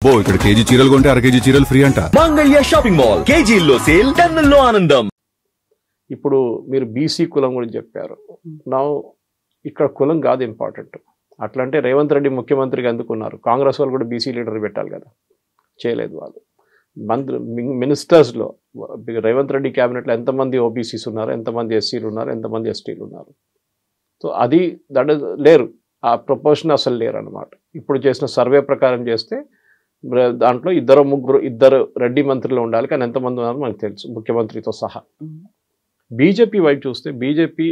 అబ్బో ఇక్కడ కేజీ చీరలు కొంటే అర కేజీ చీరలు ఫ్రీ అంట. మంగళ్య షాపింగ్ మాల్ కేజీల్లో సేల్, టన్నుల్లో ఆనందం. ఇప్పుడు మీరు బీసీ కులం గురించి చెప్పారు. నా ఇక్కడ కులం కాదు ఇంపార్టెంట్. అట్లా అంటే రేవంత్ రెడ్డి ముఖ్యమంత్రిగా అందుకున్నారు, కాంగ్రెస్ వాళ్ళు కూడా బీసీ లీడర్ పెట్టాలి కదా, చేయలేదు వాళ్ళు. మినిస్టర్స్లో రేవంత్ రెడ్డి క్యాబినెట్లో ఎంతమంది ఓబీసీస్ ఉన్నారు, ఎంతమంది ఎస్సీలు ఉన్నారు, ఎంతమంది ఎస్టీలు ఉన్నారు. సో అది లేరు, ఆ ప్రపోర్షన్ అసలు లేరు అనమాట. ఇప్పుడు చేసిన సర్వే ప్రకారం చేస్తే దాంట్లో ఇద్దరు రెడ్డి మంత్రులు ఉండాలి, కానీ ఎంతమంది ఉన్నారో మనకు తెలుసు, ముఖ్యమంత్రితో సహా. బీజేపీ వైపు చూస్తే బీజేపీ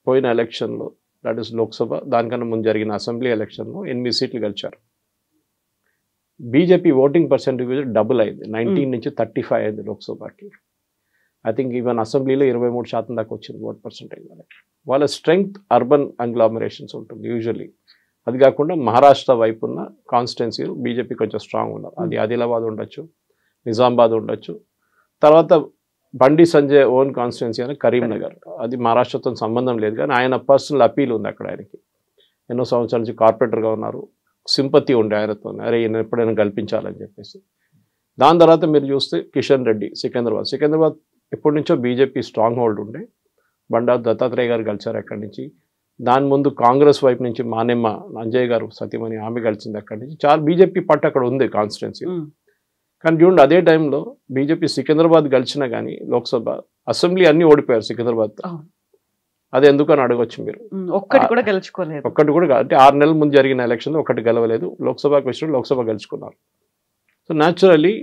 పోయిన ఎలక్షన్లో, దట్ ఈస్ లోక్సభ, దానికన్నా ముందు జరిగిన అసెంబ్లీ ఎలక్షన్లో 8 సీట్లు గెలిచారు. బీజేపీ ఓటింగ్ పర్సెంటేజ్ డబుల్ అయింది, 19 నుంచి 35 అయింది లోక్సభకి. ఐ థింక్ ఈవెన్ అసెంబ్లీలో 23% దాకా వచ్చింది ఓట్ పర్సెంటేజ్. వాళ్ళ స్ట్రెంగ్త్ అర్బన్ అగ్లామరేషన్స్ ఉంటుంది యూజువల్లీ. అది కాకుండా మహారాష్ట్ర వైపు ఉన్న కాన్స్టిట్యున్సీలు బీజేపీ కొంచెం స్ట్రాంగ్ ఉన్నారు. అది ఆదిలాబాద్ ఉండొచ్చు, నిజామాబాద్ ఉండొచ్చు. తర్వాత బండి సంజయ్ ఓన్ కాన్స్టిట్యున్సీ అని కరీంనగర్, అది మహారాష్ట్రతో సంబంధం లేదు, కానీ ఆయన పర్సనల్ అపీల్ ఉంది అక్కడ. ఆయనకి ఎన్నో సంవత్సరాల నుంచి కార్పొరేటర్గా ఉన్నారు, సింపతి ఉండే ఆయనతో, అరే ఈయన ఎప్పుడైనా కల్పించాలని చెప్పేసి. దాని తర్వాత మీరు చూస్తే కిషన్ రెడ్డి సికింద్రాబాద్ ఎప్పటి నుంచో బీజేపీ స్ట్రాంగ్ హోల్డ్ ఉండే. బండారు దత్తాత్రేయ గారు కలిసారు అక్కడి నుంచి. దాని ముందు కాంగ్రెస్ వైపు నుంచి మానెమ్మ అంజయ్ గారు సతీమణి ఆమె కలిసింది అక్కడి నుంచి. చాలా బీజేపీ పట్టు అక్కడ ఉంది కాన్స్టిట్యున్సీ. కానీ చూడండి, అదే టైంలో బీజేపీ సికింద్రాబాద్ గెలిచినా కానీ లోక్సభ అసెంబ్లీ అన్నీ ఓడిపోయారు సికింద్రాబాద్. అది ఎందుకని అడగొచ్చు మీరు. ఒక్కటి కూడా గెలుచుకోలేదు. ఒక్కటి కూడా అంటే 6 నెలల ముందు జరిగిన ఎలక్షన్లో ఒకటి గెలవలేదు. లోక్సభకు వచ్చిన లోక్సభ గెలుచుకున్నారు. సో న్యాచురలీ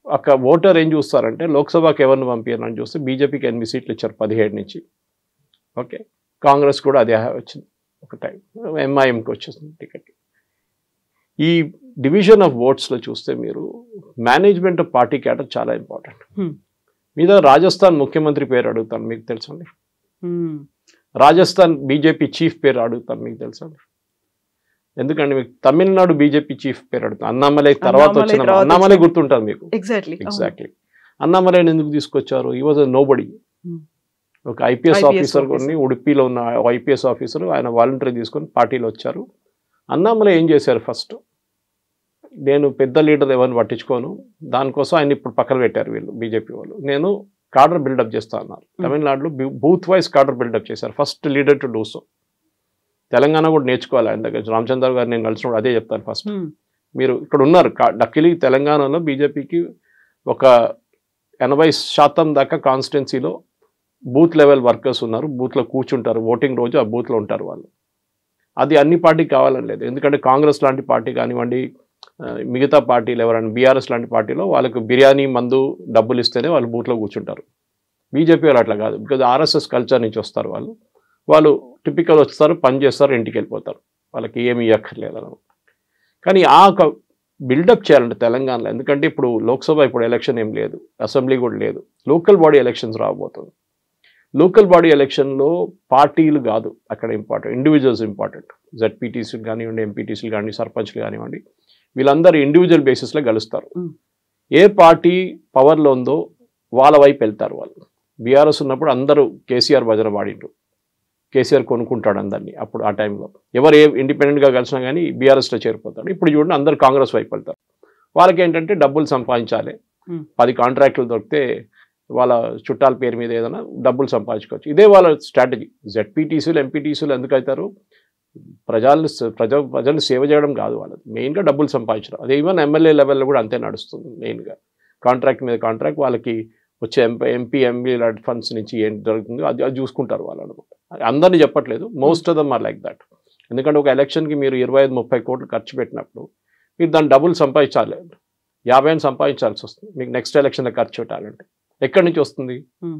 ఒక ఓటర్ ఏం చూస్తారంటే లోక్సభకి ఎవరిని పంపించారని చూస్తే బీజేపీకి 8 సీట్లు ఇచ్చారు 17 నుంచి. ఓకే, కాంగ్రెస్ కూడా అదే వచ్చింది ఒక టైం, ఎంఐఎంకి వచ్చేసింది టికెట్. ఈ డివిజన్ ఆఫ్ ఓట్స్లో చూస్తే మీరు మేనేజ్మెంట్ ఆఫ్ పార్టీ క్యాడర్ చాలా ఇంపార్టెంట్. మీద రాజస్థాన్ ముఖ్యమంత్రి పేరు అడుగుతాను, మీకు తెలుసండి. రాజస్థాన్ బీజేపీ చీఫ్ పేరు అడుగుతాను, మీకు తెలుసండి. ఎందుకంటే మీకు తమిళనాడు బీజేపీ చీఫ్ పేరు అడుగుతాను, అన్నామలై తర్వాత వచ్చిన అన్నామలై గుర్తుంటారు మీకు. ఎగ్జాక్ట్లీ అన్నామలైని ఎందుకు తీసుకొచ్చారు? ఈ వాజ్ నోబడి. ఒక ఐపీఎస్ ఆఫీసర్ కొన్ని ఉడిపిలో ఉన్న ఐపీఎస్ ఆఫీసర్, ఆయన వాలంటరీ తీసుకొని పార్టీలో వచ్చారు. అన్నామలై ఏం చేశారు? ఫస్ట్ నేను పెద్ద లీడర్ ఎవరిని పట్టించుకోను, దానికోసం ఆయన ఇప్పుడు పక్కన పెట్టారు వీళ్ళు బీజేపీ వాళ్ళు. నేను కార్డర్ బిల్డప్ చేస్తా అన్నారు. తమిళనాడులో బూత్ వైజ్ కార్డర్ బిల్డప్ చేశారు, first leader to do so. Telangana కూడా నేర్చుకోవాలి ఆయన దగ్గర. రామచంద్ర గారు నేను కలిసినప్పుడు అదే చెప్తాను, ఫస్ట్ మీరు ఇక్కడ ఉన్నారు. లక్కీలీ తెలంగాణలో బీజేపీకి ఒక 80% దాకా కాన్స్టిట్యున్సీలో బూత్ లెవెల్ వర్కర్స్ ఉన్నారు, బూత్లో కూర్చుంటారు, ఓటింగ్ రోజు ఆ బూత్లో ఉంటారు వాళ్ళు. అది అన్ని పార్టీకి కావాలని లేదు, ఎందుకంటే కాంగ్రెస్ లాంటి పార్టీ కానివ్వండి, మిగతా పార్టీలు ఎవరైనా బీఆర్ఎస్ లాంటి పార్టీలో వాళ్ళకు బిర్యానీ మందు డబ్బులు ఇస్తేనే వాళ్ళు బూత్లో కూర్చుంటారు. బీజేపీ వాళ్ళు అట్లా కాదు, బికాజ్ ఆర్ఎస్ఎస్ కల్చర్ నుంచి వస్తారు వాళ్ళు టిపికల్ వస్తారు, పని చేస్తారు, ఇంటికి వెళ్ళిపోతారు, వాళ్ళకి ఏమి ఇవ్వక్కర్లేదు అనమాట. కానీ ఆ బిల్డప్ చేయాలంటే తెలంగాణలో, ఎందుకంటే ఇప్పుడు లోక్సభ ఇప్పుడు ఎలక్షన్ ఏం లేదు, అసెంబ్లీ కూడా లేదు, లోకల్ బాడీ ఎలక్షన్స్ రాబోతుంది. లోకల్ బాడీ ఎలక్షన్లో పార్టీలు కాదు అక్కడ ఇంపార్టెంట్, ఇండివిజువల్స్ ఇంపార్టెంట్. జెడ్పీటీసీలు కానివ్వండి, ఎంపీటీసీలు కానివ్వండి, సర్పంచ్లు కానివ్వండి, వీళ్ళందరూ ఇండివిజువల్ బేసిస్లో గెలుస్తారు. ఏ పార్టీ పవర్లో ఉందో వాళ్ళ వైపు వెళ్తారు వాళ్ళు. బీఆర్ఎస్ ఉన్నప్పుడు అందరూ కేసీఆర్ భజన పాడిండ్రు, కేసీఆర్ కొనుక్కుంటాడు అందరినీ. అప్పుడు ఆ టైంలో ఎవరు ఇండిపెండెంట్గా కలిసినా కానీ బీఆర్ఎస్లో చేరిపోతాడు. ఇప్పుడు చూడండి అందరూ కాంగ్రెస్ వైపు వెళ్తారు. వాళ్ళకి ఏంటంటే డబ్బులు సంపాదించాలి, 10 కాంట్రాక్టులు దొరికితే వాళ్ళ చుట్టాల పేరు మీద ఏదైనా డబ్బులు సంపాదించుకోవచ్చు, ఇదే వాళ్ళ స్ట్రాటజీ. జెడ్పీటీసీలు ఎంపీటీసీలు ఎందుకు అవుతారు? ప్రజలు సేవ చేయడం కాదు వాళ్ళది, మెయిన్గా డబ్బులు సంపాదించడం. అదే ఈవెన్ ఎమ్మెల్యే లెవెల్లో కూడా అంతే నడుస్తుంది. మెయిన్గా కాంట్రాక్ట్ మీద కాంట్రాక్ట్, వాళ్ళకి వచ్చే ఎంపీ లాంటి ఫండ్స్ నుంచి ఏం జరుగుతుందో అది చూసుకుంటారు వాళ్ళు అనమాట. అందరినీ చెప్పట్లేదు, most of them are like that. ఎందుకంటే ఒక ఎలక్షన్కి మీరు 25-30 కోట్లు ఖర్చు పెట్టినప్పుడు మీరు దాని డబ్బులు సంపాదించాలి, 50 సంపాదించాల్సి వస్తుంది మీకు నెక్స్ట్ ఎలక్షన్లో ఖర్చు పెట్టాలంటే. ఎక్కడి నుంచి వస్తుంది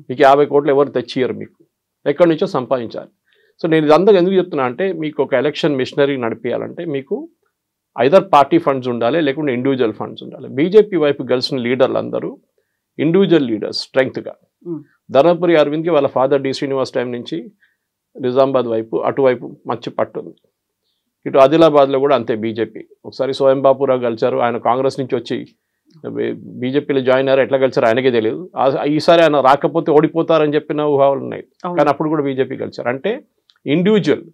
మీకు 50 కోట్లు? ఎవరు తెచ్చియరు మీకు, ఎక్కడి నుంచో సంపాదించాలి. సో నేను ఇదంతా ఎందుకు చెప్తున్నా అంటే, మీకు ఒక ఎలక్షన్ మిషనరీ నడిపించాలంటే మీకు ఐదర్ పార్టీ ఫండ్స్ ఉండాలి, లేకుంటే ఇండివిజువల్ ఫండ్స్ ఉండాలి. బీజేపీ వైపు గెలిచిన లీడర్లు అందరూ ఇండివిజువల్ లీడర్స్ స్ట్రెంగ్త్గా. ధర్మపురి అరవింద్కి వాళ్ళ ఫాదర్ డి శ్రీనివాస్ టైం నుంచి నిజామాబాద్ వైపు అటువైపు మంచి పట్టు ఉంది. ఇటు ఆదిలాబాద్లో కూడా అంతే బీజేపీ. ఒకసారి సోయం బాపురావు కలిశారు, ఆయన కాంగ్రెస్ నుంచి వచ్చి బీజేపీలో జాయిన్ అయ్యారు, ఎట్లా కలిసారు ఆయనకే తెలియదు. ఈసారి ఆయన రాకపోతే ఓడిపోతారని చెప్పిన ఊహాలు ఉన్నాయి, కానీ అప్పుడు కూడా బీజేపీ కలిశారు. అంటే ఇండివిజువల్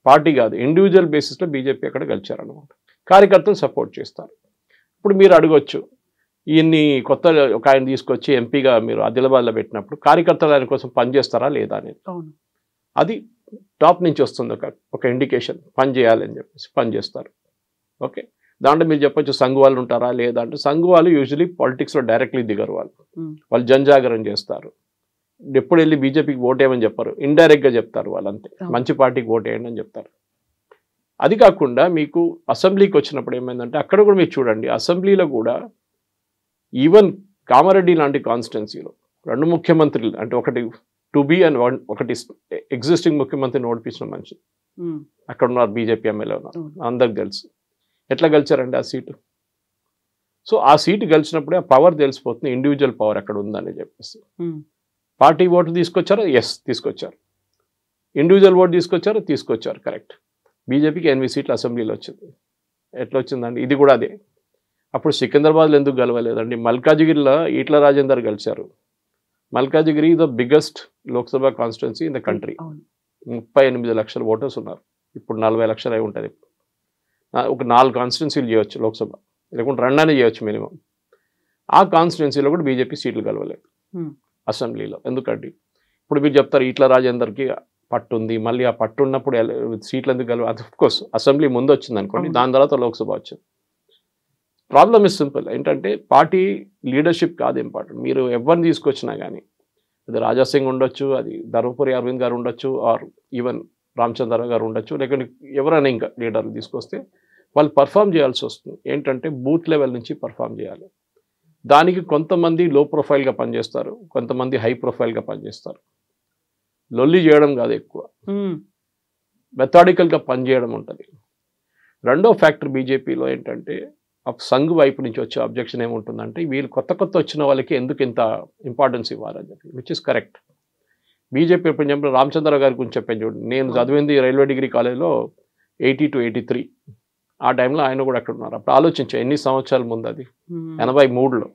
పార్టీ కాదు, ఇండివిజువల్ బేసిస్లో బీజేపీ అక్కడ గెలిచారనమాట. కార్యకర్తలు సపోర్ట్ చేస్తారు. ఇప్పుడు మీరు అడగొచ్చు, ఈయన్ని కొత్త ఒక ఆయన తీసుకొచ్చి ఎంపీగా మీరు ఆదిలాబాద్లో పెట్టినప్పుడు కార్యకర్తలు ఆయన కోసం పనిచేస్తారా లేదా అనేది. అది టాప్ నుంచి వస్తుంది ఒక ఇండికేషన్, పని చేయాలని చెప్పేసి పని చేస్తారు. ఓకే, దాంట్లో మీరు చెప్పొచ్చు సంఘ్ వాళ్ళు ఉంటారా లేదా అంటే, సంఘ్ వాళ్ళు యూజువలీ పాలిటిక్స్లో డైరెక్ట్లీ దిగరు. వాళ్ళు జనజాగరణ చేస్తారు. ఎప్పుడు వెళ్ళి బీజేపీకి ఓటేయమని చెప్పారు, ఇండైరెక్ట్గా చెప్తారు వాళ్ళంతే, మంచి పార్టీకి ఓటేయండి అని చెప్తారు. అది కాకుండా మీకు అసెంబ్లీకి వచ్చినప్పుడు ఏమైందంటే అక్కడ కూడా మీరు చూడండి, అసెంబ్లీలో కూడా ఈవెన్ కామారెడ్డి లాంటి కాన్స్టిట్యున్సీలో 2 ముఖ్యమంత్రులు అంటే ఒకటి టు బీ అండ్ ఒకటి ఎగ్జిస్టింగ్ ముఖ్యమంత్రిని ఓడిపించిన మనిషి అక్కడ ఉన్నారు, బీజేపీ ఎమ్మెల్యే ఉన్నారు, అందరికి తెలుసు. ఎట్లా గెలిచారండి ఆ సీటు? సో ఆ సీటు గెలిచినప్పుడే ఆ పవర్ తెలిసిపోతుంది, ఇండివిజువల్ పవర్ ఎక్కడ ఉందని చెప్పేసి. పార్టీ ఓటు తీసుకొచ్చారు, ఎస్ తీసుకొచ్చారు. ఇండివిజువల్ ఓటు తీసుకొచ్చారు, కరెక్ట్. బీజేపీకి 8 సీట్లు అసెంబ్లీలో వచ్చింది. ఎట్లా వచ్చిందండి? ఇది కూడా అదే. అప్పుడు సికింద్రాబాద్లో ఎందుకు గెలవలేదండి? మల్కాజిగిరిలో ఈట్ల రాజేందర్ గెలిచారు. Malkajgiri the biggest Lok Sabha constituency in the country. 38 లక్షల ఓటర్స్ ఉన్నారు. ఇప్పుడు 40 లక్షలు అయి ఉంటుంది. ఒక 4 కాన్స్టిట్యున్సీలు చేయొచ్చు లోక్సభ, లేకుంటే 2 చేయొచ్చు మినిమం. ఆ కాన్స్టిట్యున్సీలో కూడా బీజేపీ సీట్లు గెలవలేదు అసెంబ్లీలో. ఎందుకంటే ఇప్పుడు మీరు చెప్తారు ఈట్ల రాజేందర్కి పట్టు ఉంది, మళ్ళీ ఆ పట్టు ఉన్నప్పుడు సీట్లు ఎందుకు గెలవ? అది ఆఫ్కోర్స్ అసెంబ్లీ ముందు వచ్చింది అనుకోండి, దాని తర్వాత లోక్సభ వచ్చింది. ప్రాబ్లమ్ ఇస్ సింపుల్, ఏంటంటే పార్టీ లీడర్షిప్ కాదు ఇంపార్టెంట్. మీరు ఎవరిని తీసుకొచ్చినా కానీ, అది రాజాసింగ్ ఉండొచ్చు, అది ధర్మపురి అరవింద్ గారు ఉండొచ్చు, ఆర్ ఈవెన్ రామచంద్ర గారు ఉండొచ్చు, లేకుంటే ఎవరైనా ఇంకా లీడర్లు తీసుకొస్తే వాళ్ళు పర్ఫామ్ చేయాల్సి వస్తుంది. ఏంటంటే బూత్ లెవెల్ నుంచి పర్ఫామ్ చేయాలి. దానికి కొంతమంది లో ప్రొఫైల్గా పనిచేస్తారు, కొంతమంది హై ప్రొఫైల్గా పనిచేస్తారు. లొల్లి చేయడం కాదు, ఎక్కువ మెథాడికల్గా పనిచేయడం ఉంటుంది. రెండో ఫ్యాక్టర్ బీజేపీలో ఏంటంటే సంఘ్ వైపు నుంచి వచ్చే అబ్జెక్షన్ ఏముంటుందంటే, వీళ్ళు కొత్త వచ్చిన వాళ్ళకి ఎందుకు ఇంత ఇంపార్టెన్స్ ఇవ్వాలని చెప్పి, విచ్ ఇస్ కరెక్ట్. బీజేపీ ఎప్పుడు చెప్పిన రామచంద్ర గారి గురించి చెప్పాను చూడండి, నేను చదివింది రైల్వే డిగ్రీ కాలేజ్లో 80 to 83, ఆ టైంలో ఆయన కూడా అక్కడ ఉన్నారు. అప్పుడు ఆలోచించా ఎన్ని సంవత్సరాల ముందు, అది 83లో.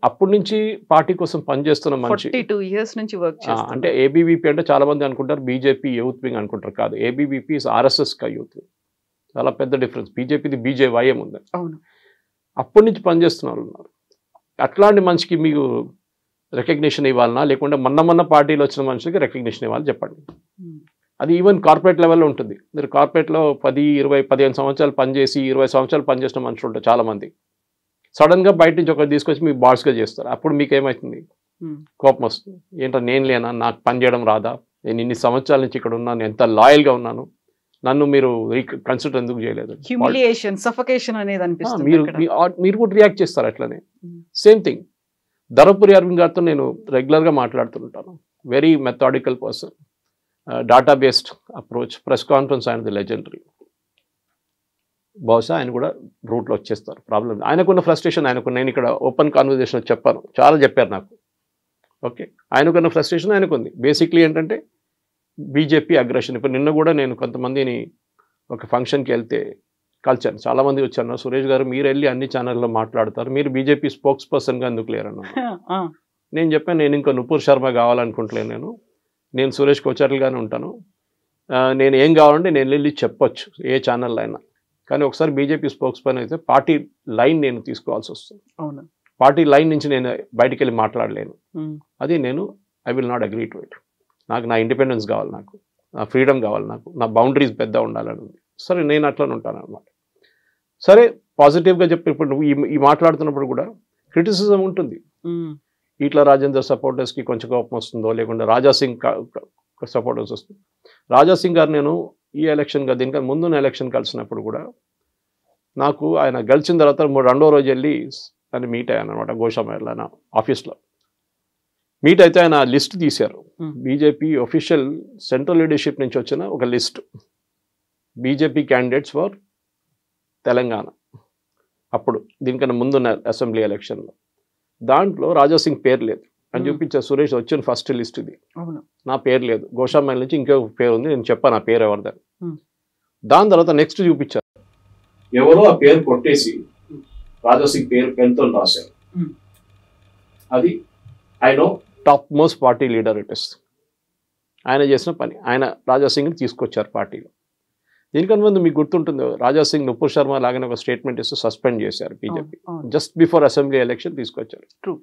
అప్పటి నుంచి పార్టీ కోసం పనిచేస్తున్న మనిషి. 42 years నుంచి వర్క్ చేస్తున్నారు. అంటే ఏబీవీపీ అంటే చాలా మంది అనుకుంటారు బీజేపీ యూత్ వింగ్ అనుకుంటారు, కాదు. ఏబీవీపీ ఇస్ ఆర్ఎస్ఎస్ కా యూత్ వింగ్. చాలా పెద్ద డిఫరెన్స్. బీజేపీది బీజేవైఎం ఉంది. అప్పటి నుంచి పనిచేస్తున్న వాళ్ళు ఉన్నారు. అట్లాంటి మనిషికి మీకు రికగ్నిషన్ ఇవ్వాలన్నా, లేకుంటే మొన్న పార్టీలో వచ్చిన మనుషులకి రికగ్నిషన్ ఇవ్వాలి చెప్పండి. అది ఈవెన్ కార్పొరేట్ లెవెల్లో ఉంటుంది. మీరు కార్పొరేట్లో 10, 20, 15 సంవత్సరాలు పనిచేసి 20 సంవత్సరాలు పనిచేసిన మనుషులు ఉంటారు చాలామంది. సడన్గా బయట నుంచి ఒకటి తీసుకొచ్చి మీకు బాస్గా చేస్తారు. అప్పుడు మీకు ఏమవుతుంది? కోపం వస్తుంది. ఏంటో నేను లేనా, నాకు పని చేయడం రాదా, నేను ఇన్ని సంవత్సరాల నుంచి ఇక్కడ ఉన్నాను, ఎంత లాయల్గా ఉన్నాను, నన్ను మీరు కన్సిడర్ ఎందుకు చేయలేదు? హ్యూమిలియేషన్, సఫకేషన్ అనేది అనిపిస్తుంది. మీరు కూడా రియాక్ట్ చేస్తారు అట్లనే. సేమ్ థింగ్ ధర్మపురి అరవింద్ గారితో నేను రెగ్యులర్గా మాట్లాడుతుంటాను. Very methodical person, data based approach. Press conference ఆయనది లెజెండరీ. బహుశా ఆయన కూడా రూట్లో వచ్చేస్తారు. ప్రాబ్లం ఆయనకున్న ఫ్రస్ట్రేషన్ నేను ఇక్కడ ఓపెన్ కాన్వర్జేషన్ చెప్పాను, చాలా చెప్పారు నాకు. ఓకే, ఆయనకున్న ఫ్రస్ట్రేషన్ ఆయనకుంది. బేసిక్లీ ఏంటంటే బీజేపీ అగ్రెషన్. ఇప్పుడు నిన్న కూడా నేను కొంతమందిని ఒక ఫంక్షన్కి వెళ్తే కలిచాను. చాలామంది వచ్చాను, సురేష్ గారు మీరు వెళ్ళి అన్ని ఛానల్లో మాట్లాడతారు, మీరు బీజేపీ స్పోక్స్ పర్సన్గా ఎందుకు లేరన్నా. నేను చెప్పాను, నేను ఇంకా నుపూర్ శర్మ కావాలనుకుంటలేను, నేను సురేష్ కోచర్లుగానే ఉంటాను, నేను ఏం కావాలంటే నేను వెళ్ళి చెప్పొచ్చు ఏ ఛానల్లో అయినా. కానీ ఒకసారి బీజేపీ స్పోక్స్ పర్సన్ అయితే పార్టీ లైన్ నేను తీసుకోవాల్సి వస్తుంది. పార్టీ లైన్ నుంచి నేను బయటికి వెళ్ళి మాట్లాడలేను. అది నేను I will not agree to it. నాకు నా ఇండిపెండెన్స్ కావాలి, నాకు నా ఫ్రీడమ్ కావాలి, నాకు నా బౌండరీస్ పెద్ద ఉండాలని ఉంది. సరే, నేను అట్లనే ఉంటాను అనమాట. సరే, పాజిటివ్గా చెప్పి ఇప్పుడు నువ్వు ఈ మాట్లాడుతున్నప్పుడు కూడా క్రిటిసిజం ఉంటుంది. ఈట్ల రాజేందర్ సపోర్టర్స్కి కొంచెం కోపం వస్తుందో, లేకుంటే రాజాసింగ్ సపోర్టర్స్ వస్తుంది. రాజాసింగ్ గారు నేను ఈ ఎలక్షన్గా దీనికన్నా ముందున్న ఎలక్షన్ కలిసినప్పుడు కూడా నాకు ఆయన గెలిచిన తర్వాత రెండో రోజు వెళ్ళి ఆయన మీట్ అయ్యాను అనమాట. గోషామహల్ ఆయన ఆఫీస్లో మీట్ అయితే ఆయన లిస్ట్ తీశారు. బీజేపీ ఒఫీషియల్ సెంట్రల్ లీడర్షిప్ నుంచి వచ్చిన ఒక list, BJP candidates for Telangana. అప్పుడు దీనికన్నా ముందున్న అసెంబ్లీ ఎలక్షన్లో దాంట్లో రాజాసింగ్ పేరు లేదు అని చూపించారు. సురేష్ వచ్చిన ఫస్ట్ లిస్ట్ ఇది, నా పేరు లేదు. గోషామహల్ నుంచి ఇంకో పేరు ఉంది, నేను చెప్పాను ఆ పేరు ఎవరిదని. దాని తర్వాత నెక్స్ట్ చూపించారు, ఎవరో ఆ పేరు కొట్టేసి రాజాసింగ్ పేరు పెన్తో రాశారు. అది I know top most party leader it is. ఆయన చేసిన పని, ఆయన రాజాసింగ్ని తీసుకొచ్చారు పార్టీలో. దీనికన్నా ముందు మీకు గుర్తుంటుంది రాజా సింగ్ నుపూర్ శర్మ లాగానే ఒక స్టేట్మెంట్ ఇస్తూ సస్పెండ్ చేశారు BJP. Just before assembly election తీసుకొచ్చారు. True.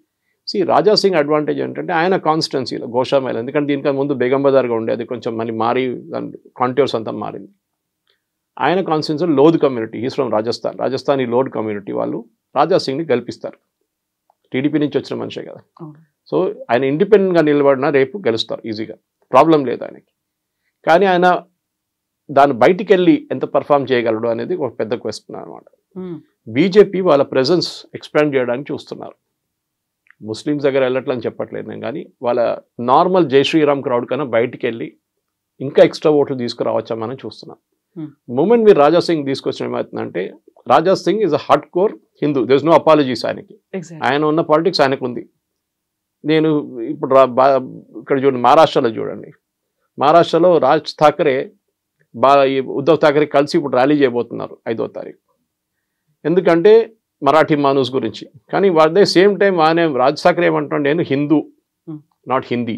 రాజా సింగ్ అడ్వాంటేజ్ ఏంటంటే ఆయన కాన్స్టిట్యున్సీలో గోషామైల్, ఎందుకంటే దీనికన్నా ముందు బేగం బజార్గా ఉండేది, కొంచెం మళ్ళీ మారి కాంట్యూర్స్ అంతా మారింది. ఆయన constituency Lodh community, he's from Rajasthan ఈ లోధ్ కమ్యూనిటీ వాళ్ళు రాజా సింగ్ని గెలిపిస్తారు. టీడీపీ నుంచి వచ్చిన మనిషే కదా. సో ఆయన ఇండిపెండెంట్గా నిలబడినా రేపు గెలుస్తారు ఈజీగా, ప్రాబ్లం లేదు ఆయనకి. కానీ ఆయన దాన్ని బయటికి వెళ్ళి ఎంత పర్ఫామ్ చేయగలడు అనేది ఒక పెద్ద క్వశ్చన్ అనమాట. బీజేపీ వాళ్ళ ప్రెజెన్స్ ఎక్స్పాండ్ చేయడానికి చూస్తున్నారు. ముస్లిమ్స్ దగ్గర వెళ్ళట్లని చెప్పట్లేదు నేను, కానీ వాళ్ళ నార్మల్ జై శ్రీరామ్ క్రౌడ్ కన్నా బయటికి వెళ్ళి ఇంకా ఎక్స్ట్రా ఓట్లు తీసుకురావచ్చామని చూస్తున్నాం. మూమెంట్ మీరు రాజా సింగ్ తీసుకొచ్చిన ఏమవుతుందంటే, Raja Singh is a hard core Hindu, there is no apologies ఆయనకి. ఆయన ఉన్న పాలిటిక్స్ ఆయనకు ఉంది. నేను ఇప్పుడు ఇక్కడ చూడండి, మహారాష్ట్రలో చూడండి, మహారాష్ట్రలో రాజ్ ఠాకరే ఉద్ధవ్ ఠాకరే కలిసి ఇప్పుడు ర్యాలీ చేయబోతున్నారు 5వ తారీఖు. ఎందుకంటే మరాఠీ మానూస్ గురించి. కానీ అట్ ద సేమ్ టైం ఆయన రాజ్ ఠాకరే ఏమంటాడు, నేను హిందూ నాట్ హిందీ.